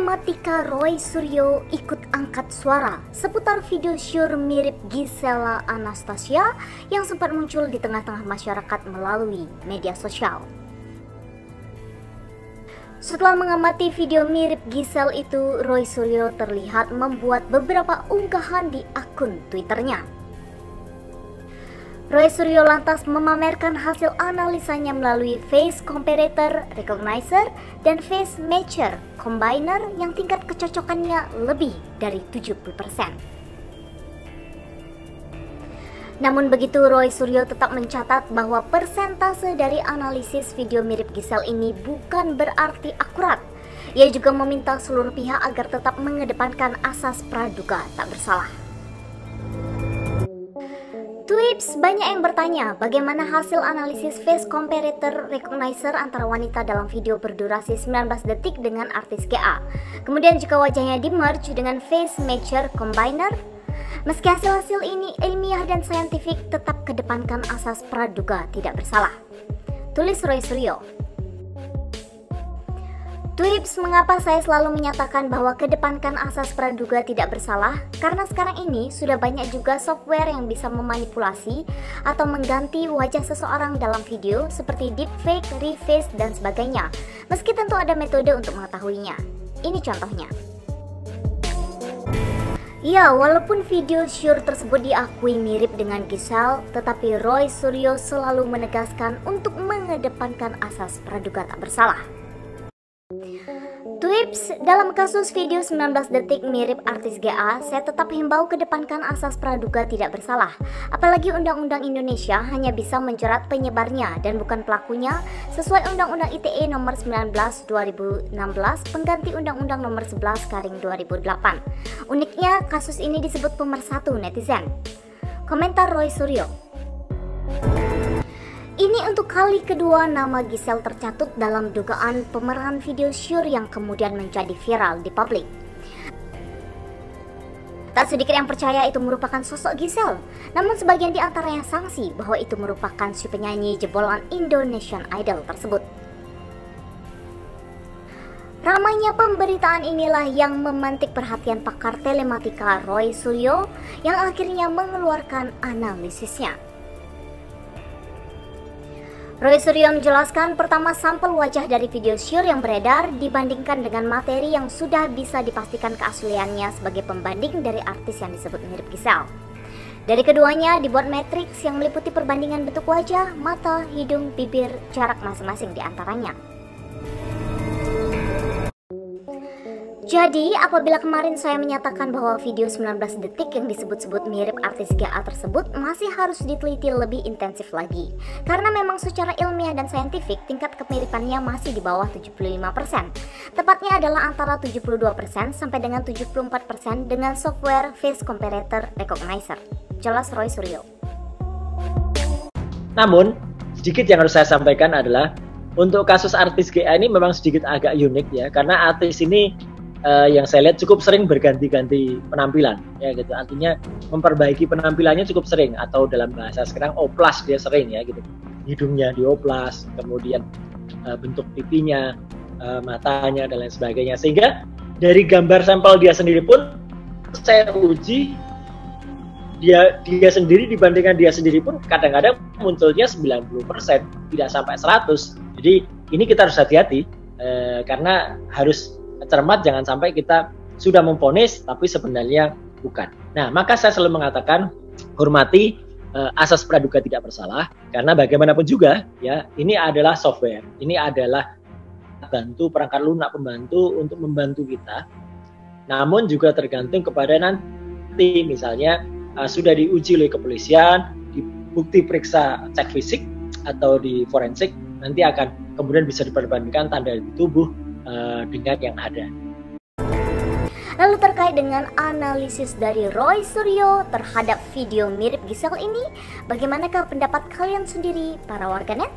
Telematika Roy Suryo ikut angkat suara seputar video syur mirip Gisela Anastasia yang sempat muncul di tengah-tengah masyarakat melalui media sosial. Setelah mengamati video mirip Gisel itu, Roy Suryo terlihat membuat beberapa unggahan di akun Twitternya. Roy Suryo lantas memamerkan hasil analisanya melalui Face Comparator Recognizer dan Face Matcher Combiner yang tingkat kecocokannya lebih dari 70%. Namun begitu, Roy Suryo tetap mencatat bahwa persentase dari analisis video mirip Gisel ini bukan berarti akurat. Ia juga meminta seluruh pihak agar tetap mengedepankan asas praduga tak bersalah. Twips, banyak yang bertanya bagaimana hasil analisis Face Comparator Recognizer antara wanita dalam video berdurasi 19 detik dengan artis GA. Kemudian jika wajahnya di-merge dengan Face Matcher Combiner. Meski hasil-hasil ini ilmiah dan saintifik, tetap kedepankan asas praduga tidak bersalah. Tulis Roy Suryo. Twips, mengapa saya selalu menyatakan bahwa kedepankan asas praduga tidak bersalah? Karena sekarang ini sudah banyak juga software yang bisa memanipulasi atau mengganti wajah seseorang dalam video seperti deepfake, reface, dan sebagainya. Meski tentu ada metode untuk mengetahuinya. Ini contohnya. Ya, walaupun video syur tersebut diakui mirip dengan Gisel, tetapi Roy Suryo selalu menegaskan untuk mengedepankan asas praduga tak bersalah. Twips, dalam kasus video 19 detik mirip artis GA, saya tetap himbau kedepankan asas praduga tidak bersalah. Apalagi Undang-Undang Indonesia hanya bisa menjerat penyebarnya dan bukan pelakunya sesuai Undang-Undang ITE nomor 19 2016 pengganti Undang-Undang nomor 11 garing 2008. Uniknya, kasus ini disebut pemersatu netizen. Komentar Roy Suryo. Ini untuk kali kedua nama Gisel tercatut dalam dugaan pemeran video syur yang kemudian menjadi viral di publik. Tak sedikit yang percaya itu merupakan sosok Gisel, namun sebagian di antaranya sangsi bahwa itu merupakan si penyanyi jebolan Indonesian Idol tersebut. Ramainya pemberitaan inilah yang memantik perhatian pakar telematika Roy Suryo yang akhirnya mengeluarkan analisisnya. Roy Suryo menjelaskan, pertama, sampel wajah dari video syur yang beredar dibandingkan dengan materi yang sudah bisa dipastikan keasliannya sebagai pembanding dari artis yang disebut mirip Gisel. Dari keduanya dibuat matriks yang meliputi perbandingan bentuk wajah, mata, hidung, bibir, jarak masing-masing di antaranya. Jadi, apabila kemarin saya menyatakan bahwa video 19 detik yang disebut-sebut mirip artis GA tersebut masih harus diteliti lebih intensif lagi. Karena memang secara ilmiah dan saintifik tingkat kemiripannya masih di bawah 75%. Tepatnya adalah antara 72% sampai dengan 74% dengan software Face Comparator Recognizer. Jelas Roy Suryo. Namun, sedikit yang harus saya sampaikan adalah untuk kasus artis GA ini memang sedikit agak unik ya, karena artis ini yang saya lihat cukup sering berganti-ganti penampilan ya gitu, artinya memperbaiki penampilannya cukup sering, atau dalam bahasa sekarang oplas dia sering ya gitu, hidungnya dioplas, kemudian bentuk pipinya, matanya dan lain sebagainya, sehingga dari gambar sampel dia sendiri pun saya uji dia sendiri dibandingkan dia sendiri pun kadang-kadang munculnya 90%, tidak sampai 100. Jadi ini kita harus hati-hati karena harus cermat, jangan sampai kita sudah memvonis tapi sebenarnya bukan. Nah, maka saya selalu mengatakan hormati asas praduga tidak bersalah, karena bagaimanapun juga ya, ini adalah software, ini adalah perangkat lunak pembantu untuk membantu kita. Namun juga tergantung kepada nanti misalnya sudah diuji oleh kepolisian, dibukti periksa cek fisik atau di forensik, nanti akan kemudian bisa diperbandingkan tanda di tubuh dengan yang ada. Lalu terkait dengan analisis dari Roy Suryo terhadap video mirip Gisel ini, bagaimanakah pendapat kalian sendiri para warganet?